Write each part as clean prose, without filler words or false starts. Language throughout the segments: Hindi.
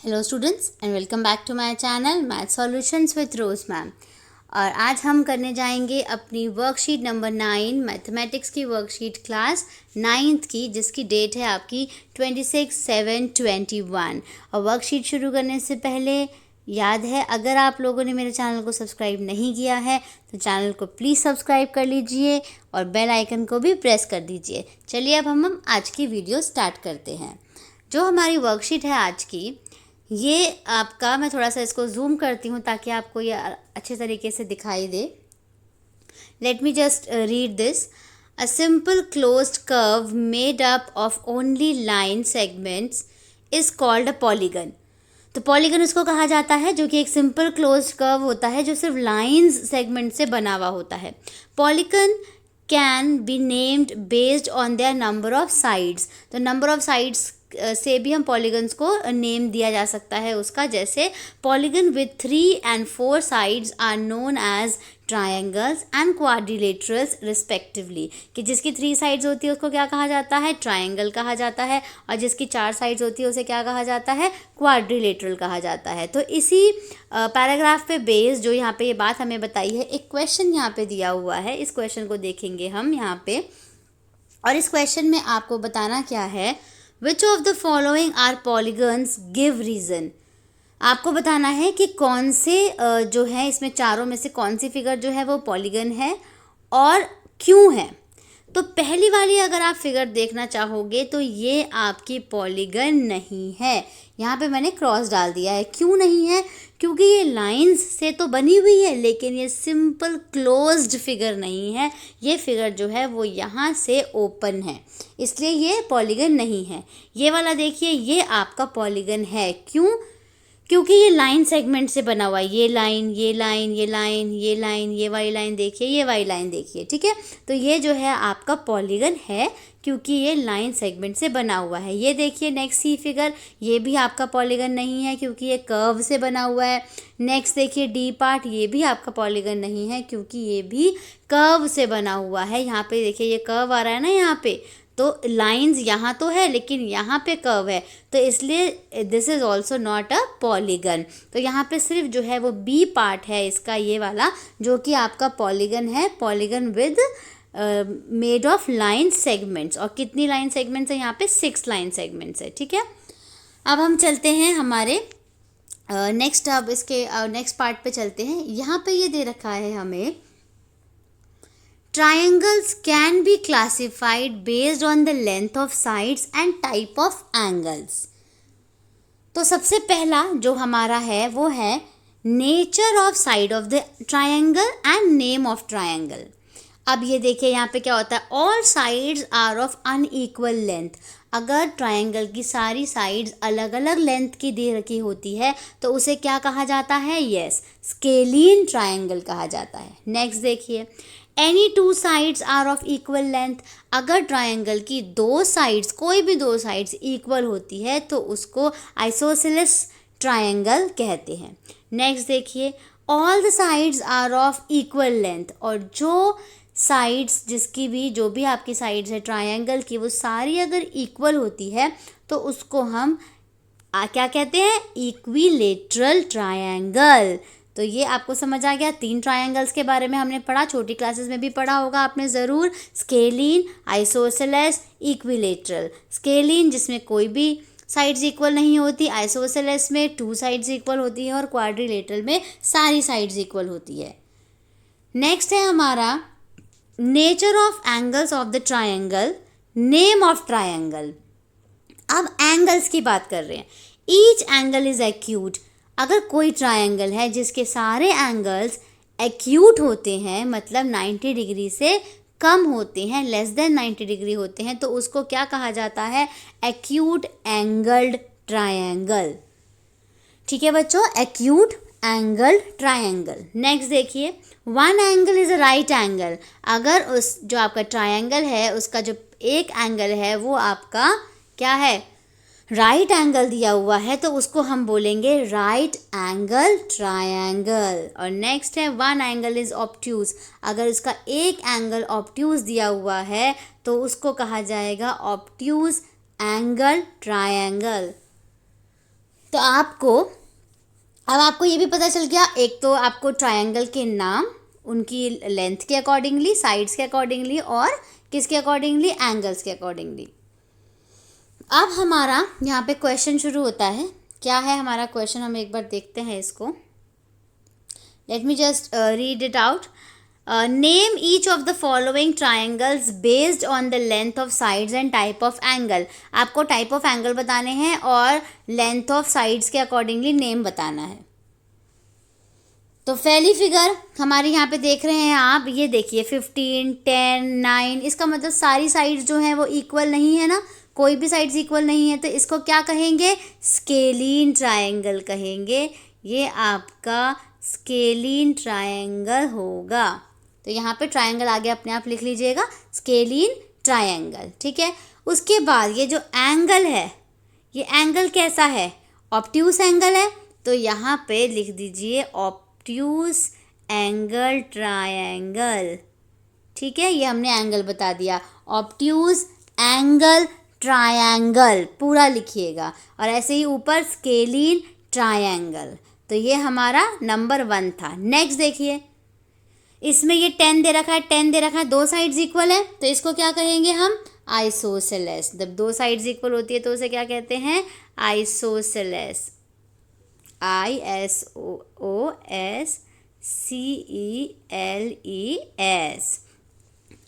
Hello students and welcome back to my channel math solutions with Rose ma'am. और आज हम करने जाएंगे अपनी वर्कशीट नंबर 9 मैथमेटिक्स की वर्कशीट क्लास 9th की, जिसकी डेट है आपकी 26/7/21। और वर्कशीट शुरू करने से पहले याद है, अगर आप लोगों ने मेरे चैनल को सब्सक्राइब नहीं किया है तो चैनल को प्लीज़ सब्सक्राइब कर लीजिए और बेल आइकन को भी प्रेस कर दीजिए। चलिए अब हम आज की वीडियो स्टार्ट करते हैं। जो हमारी वर्कशीट है आज की, ये आपका, मैं थोड़ा सा इसको जूम करती हूँ ताकि आपको ये अच्छे तरीके से दिखाई दे। Let me just read this. A simple closed curve made up of only line segments is called a polygon. तो पॉलीगन उसको कहा जाता है जो कि एक सिंपल क्लोज्ड कर्व होता है जो सिर्फ लाइंस सेगमेंट से बना हुआ होता है। Polygon can be named based on their number of sides. तो नंबर ऑफ साइड्स से भी हम पॉलीगन्स को नेम दिया जा सकता है उसका। जैसे polygon with 3 and 4 sides are known as triangles and quadrilaterals respectively, कि जिसकी 3 साइड्स होती है उसको क्या कहा जाता है, ट्रायंगल कहा जाता है, और जिसकी 4 साइड्स होती है उसे क्या कहा जाता है, क्वाड्रिलेटरल कहा जाता है। तो इसी पैराग्राफ पे बेस जो यहाँ पे ये बात हमें बताई है, एक क्वेश्चन यहाँ पे दिया हुआ है। इस क्वेश्चन को देखेंगे हम यहाँ पे, और इस क्वेश्चन में आपको बताना क्या है, which of the following are polygons, give reason. आपको बताना है कि कौन से जो है इसमें चारों में से कौन सी फिगर जो है वो पॉलीगन है और क्यों है। तो पहली वाली अगर आप फिगर देखना चाहोगे तो ये आपकी पॉलीगन नहीं है। यहाँ पे मैंने क्रॉस डाल दिया है। क्यों नहीं है? क्योंकि ये लाइंस से तो बनी हुई है लेकिन ये सिंपल क्लोज्ड फिगर नहीं है। ये फिगर जो है वो यहाँ से ओपन है, इसलिए ये पॉलीगन नहीं है। ये वाला देखिए, ये आपका पॉलीगन है। क्यों? क्योंकि ये लाइन सेगमेंट से बना हुआ है। ये लाइन, ये लाइन, ये लाइन, ये लाइन, ये वाली लाइन देखिए, ये वाली लाइन देखिए, ठीक है। तो ये जो है आपका पॉलीगन है क्योंकि ये लाइन सेगमेंट से बना हुआ है। ये देखिए नेक्स्ट सी फिगर, ये भी आपका पॉलीगन नहीं है क्योंकि ये कर्व से बना हुआ है। नेक्स्ट देखिए डी पार्ट, ये भी आपका पॉलीगन नहीं है क्योंकि ये भी कर्व से बना हुआ है। यहाँ पे देखिए ये कर्व आ रहा है ना यहाँ पे, तो लाइंस यहाँ तो है लेकिन यहाँ पे कर्व है, तो इसलिए this is also not a polygon. तो यहाँ पे सिर्फ जो है वो बी पार्ट है इसका, ये वाला, जो कि आपका पॉलीगन है। Polygon with made of line segments. और कितनी लाइन सेगमेंट्स है यहाँ पे? 6 लाइन सेगमेंट्स है, ठीक है। अब हम चलते हैं हमारे नेक्स्ट, अब इसके नेक्स्ट पार्ट पे चलते हैं। यहाँ पे ये दे रखा है हमें, triangles can be classified based on the length of sides and type of angles। तो सबसे पहला जो हमारा है वो है nature of side of the triangle and name of triangle. अब ये देखिए यहाँ पे क्या होता है, all sides are of unequal length. अगर ट्रायंगल की सारी साइड्स अलग अलग लेंथ की दे रखी होती है तो उसे क्या कहा जाता है? यस, स्केलिन ट्रायंगल कहा जाता है। नेक्स्ट देखिए, any 2 sides are of equal length. अगर ट्रायंगल की 2 साइड्स, कोई भी 2 साइड्स इक्वल होती है तो उसको आइसोसेलेस ट्रायंगल कहते हैं। नेक्स्ट देखिए, all the sides are of equal length. और जो साइड्स, जिसकी भी, जो भी आपकी साइड्स है ट्रायंगल की, वो सारी अगर इक्वल होती है तो उसको हम क्या कहते हैं? Equilateral triangle. तो ये आपको समझ आ गया। 3 ट्रायंगल्स के बारे में हमने पढ़ा, छोटी क्लासेस में भी पढ़ा होगा आपने ज़रूर। Scalene, isosceles, equilateral. स्केलिन जिसमें कोई भी साइड्स इक्वल नहीं होती, आइसोसेलेस में 2 साइड्स इक्वल होती है, और क्वाड्रिलेटरल में सारी साइड्स इक्वल होती है। नेक्स्ट है हमारा nature of angles of the triangle, name of triangle. अब एंगल्स की बात कर रहे हैं। Each angle is acute. अगर कोई ट्रायंगल है जिसके सारे एंगल्स एक्यूट होते हैं, मतलब 90 डिग्री से कम होते हैं, लेस देन 90 डिग्री होते हैं, तो उसको क्या कहा जाता है? Acute angled triangle. ठीक है बच्चों, एक्यूट एंगल्ड ट्रायंगल। नेक्स्ट देखिए, one angle is a right angle. अगर उस जो आपका ट्रायंगल है उसका जो एक एंगल है वो आपका क्या है? राइट एंगल दिया हुआ है, तो उसको हम बोलेंगे राइट एंगल ट्रायंगल। और नेक्स्ट है, वन एंगल इज ऑब्ट्यूज। अगर उसका एक एंगल ऑब्ट्यूज दिया हुआ है तो उसको कहा जाएगा ऑब्ट्यूज एंगल ट्रायंगल। तो अब आपको ये भी पता चल गया, एक तो आपको ट्रायंगल के नाम, उनकी लेंथ के अकॉर्डिंगली, साइड्स के अकॉर्डिंगली, और किसके अकॉर्डिंगली, एंगल्स के अकॉर्डिंगली। अब हमारा यहाँ पे क्वेश्चन शुरू होता है। क्या है हमारा क्वेश्चन, हम एक बार देखते हैं इसको। Late me just read it out. Name each of the following triangles based on the length of sides and type of angle. आपको टाइप ऑफ एंगल बताने हैं और लेंथ ऑफ साइड्स के अकॉर्डिंगली नेम बताना है। तो पहली फिगर हमारी यहाँ पे देख रहे हैं आप, ये देखिए 15, 10, 9। इसका मतलब सारी साइड्स जो हैं वो इक्वल नहीं है ना, कोई भी साइड्स इक्वल नहीं है, तो इसको क्या कहेंगे, स्केलीन ट्रायंगल कहेंगे। ये आपका स्केलीन ट्रायंगल होगा। तो यहाँ पे ट्रायंगल आगे अपने आप लिख लीजिएगा, स्केलीन ट्रायंगल, ठीक है। उसके बाद ये जो एंगल है, ये एंगल कैसा है, ऑब्ट्यूस एंगल है, तो यहाँ पे लिख दीजिए ऑब्ट्यूस एंगल ट्रायंगल, ठीक है। ये हमने एंगल बता दिया, ऑब्ट्यूस एंगल ट्रायंगल पूरा लिखिएगा, और ऐसे ही ऊपर स्केलीन ट्रायंगल। तो ये हमारा नंबर 1 था। नेक्स्ट देखिए, इसमें ये 10 दे रखा है, 10 दे रखा है, दो साइड्स इक्वल है, तो इसको क्या कहेंगे हम, आइसोसेलेस। जब दो साइड्स इक्वल होती है तो उसे क्या कहते हैं, आइसोसेलेस, ISOSCELES,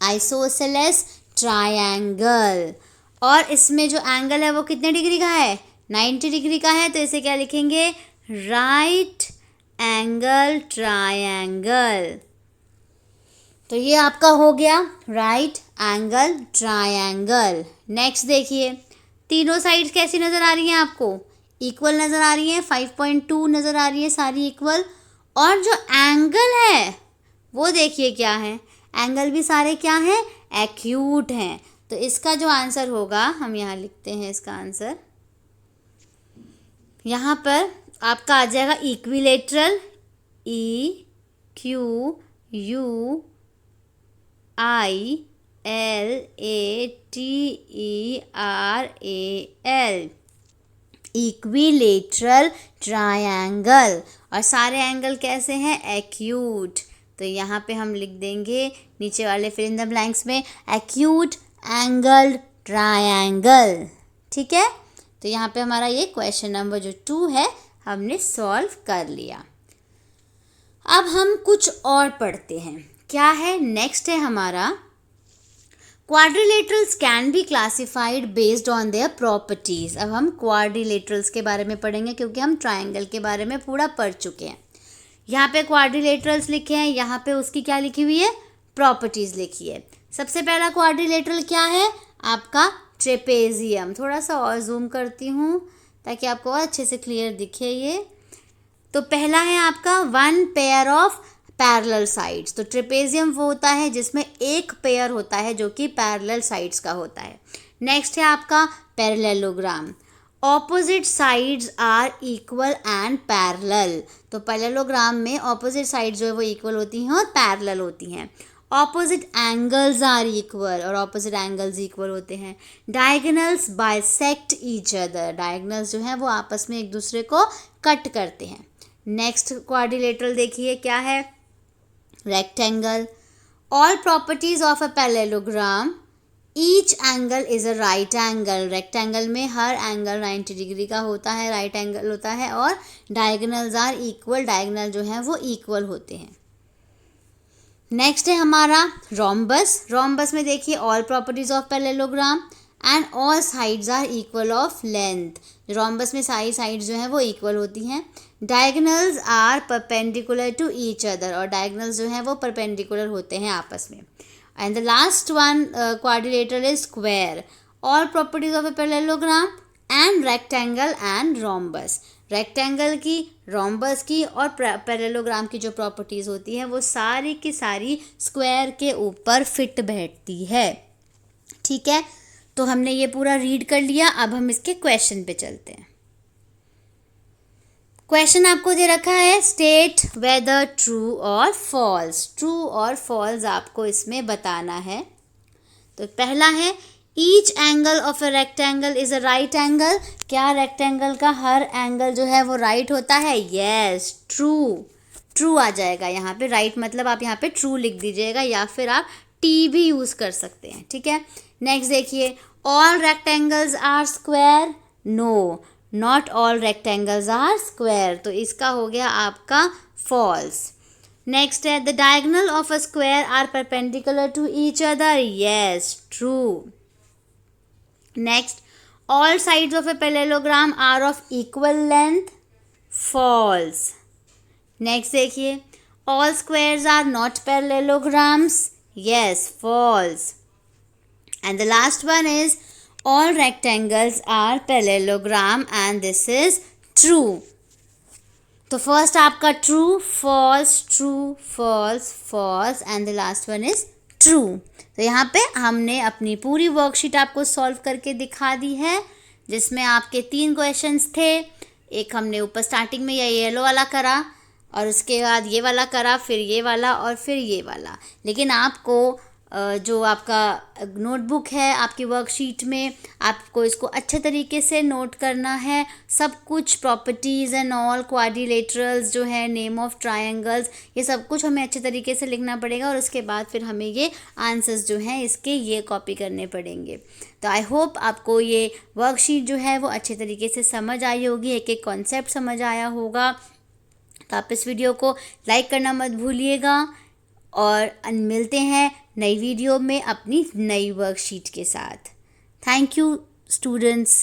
आइसोसेलेस ट्रायंगल। और इसमें जो एंगल है वो कितने डिग्री का है, 90 डिग्री का है, तो इसे क्या लिखेंगे, राइट एंगल ट्रायंगल। तो ये आपका हो गया राइट एंगल ट्रायंगल। नेक्स्ट देखिए, तीनों साइड्स कैसी नज़र आ रही हैं आपको, इक्वल नज़र आ रही हैं, 5.2 नज़र आ रही है, सारी इक्वल। और जो एंगल है वो देखिए क्या है, एंगल भी सारे क्या हैं, एक्यूट हैं। तो इसका जो आंसर होगा, हम यहाँ लिखते हैं इसका आंसर, यहाँ पर आपका आ जाएगा इक्विलेटरल, EQUILATERAL, इक्विलेटरल ट्रायंगल। और सारे एंगल कैसे हैं, एक्यूट। तो यहाँ पे हम लिख देंगे नीचे वाले फिल इन द ब्लैंक्स में, एक्यूट एंगल ट्रायंगल, ठीक है। तो यहाँ पे हमारा ये क्वेश्चन नंबर जो 2 है हमने सॉल्व कर लिया। अब हम कुछ और पढ़ते हैं। क्या है, नेक्स्ट है हमारा, quadrilaterals can be classified based on their properties. अब हम क्वाड्रिलेटरल्स के बारे में पढ़ेंगे, क्योंकि हम ट्रायंगल के बारे में पूरा पढ़ चुके हैं। यहाँ पे क्वाड्रिलेटरल्स लिखे हैं, यहाँ पे उसकी क्या लिखी हुई है, प्रॉपर्टीज़ लिखी है। सबसे पहला क्वाड्रिलेटरल क्या है आपका, ट्रेपेजियम। थोड़ा सा और जूम करती हूँ ताकि आपको और अच्छे से क्लियर दिखे ये। तो पहला है आपका 1 पेयर ऑफ पैरेलल साइड्स। तो ट्रेपेजियम वो होता है जिसमें एक पेयर होता है जो कि पैरेलल साइड्स का होता है। नेक्स्ट है आपका parallelogram, opposite sides are equal and parallel. तो पैरेललोग्राम में ऑपोजिट साइड्स जो है वो इक्वल होती हैं और पैरेलल होती हैं। ऑपोजिट एंगल्स आर इक्वल, और ऑपोजिट एंगल्स इक्वल होते हैं। Diagonals bisect each other, diagonals जो हैं वो आपस में एक दूसरे को कट करते हैं। नेक्स्ट क्वाड्रिलेटरल देखिए क्या है, rectangle. All properties of a parallelogram, each angle is a right angle. Rectangle में हर एंगल 90 डिग्री का होता है, राइट एंगल होता है। और डायगोनल्स आर इक्वल, डायगोनल जो हैं वो इक्वल होते हैं। नेक्स्ट है हमारा रोम्बस। रोम्बस में देखिए all properties of parallelogram and all sides are equal of length. Rhombus में सारी साइड्स जो हैं वो इक्वल होती हैं। Diagonals are perpendicular to each other, और डायगोनल्स जो हैं वो परपेंडिकुलर होते हैं आपस में। And the last one quadrilateral is square. All properties of a parallelogram and rectangle and rhombus. Rectangle की, रोम्बस की और पैरेललोग्राम की जो प्रॉपर्टीज़ होती हैं वो सारी की सारी स्क्वायर के ऊपर फिट बैठती है, ठीक है। तो हमने ये पूरा रीड कर लिया। अब हम इसके क्वेश्चन पे चलते हैं। क्वेश्चन आपको दे रखा है, स्टेट वेदर ट्रू और फॉल्स। ट्रू और फॉल्स आपको इसमें बताना है। तो पहला है, each angle of a rectangle is a right angle. क्या रेक्टेंगल का हर एंगल जो है वो राइट होता है? Yes, true. ट्रू आ जाएगा यहाँ पे। राइट मतलब आप यहाँ पे ट्रू लिख दीजिएगा, या फिर आप टी भी यूज़ कर सकते हैं, ठीक है। नेक्स्ट देखिए, all rectangles are square. No, not all rectangles are square, तो इसका हो गया आपका फॉल्स। नेक्स्ट है, the diagonal of a square are perpendicular to each other. Yes, true. Next, all sides of a parallelogram are of equal length. False. Next देखिए, all squares are not parallelograms. Yes, false. And the last one is, all rectangles are parallelogram, and this is true. तो फर्स्ट आपका true, false, true, false, false, and the last one is true. तो यहाँ पे हमने अपनी पूरी वर्कशीट आपको सॉल्व करके दिखा दी है, जिसमें आपके 3 क्वेश्चंस थे। एक हमने ऊपर स्टार्टिंग में ये येलो वाला करा, और उसके बाद ये वाला करा, फिर ये वाला, और फिर ये वाला। लेकिन आपको जो आपका नोटबुक है आपकी वर्कशीट में, आपको इसको अच्छे तरीके से नोट करना है। सब कुछ प्रॉपर्टीज़ एंड ऑल, क्वाड्रिलेटरल्स जो है, नेम ऑफ ट्रायंगल्स, ये सब कुछ हमें अच्छे तरीके से लिखना पड़ेगा, और उसके बाद फिर हमें ये आंसर्स जो हैं इसके ये कॉपी करने पड़ेंगे। तो आई होप आपको ये वर्कशीट जो है वो अच्छे तरीके से समझ आई होगी, एक एक कॉन्सेप्ट समझ आया होगा। तो आप इस वीडियो को लाइक करना मत भूलिएगा, और मिलते हैं नई वीडियो में अपनी नई वर्कशीट के साथ। Thank you students.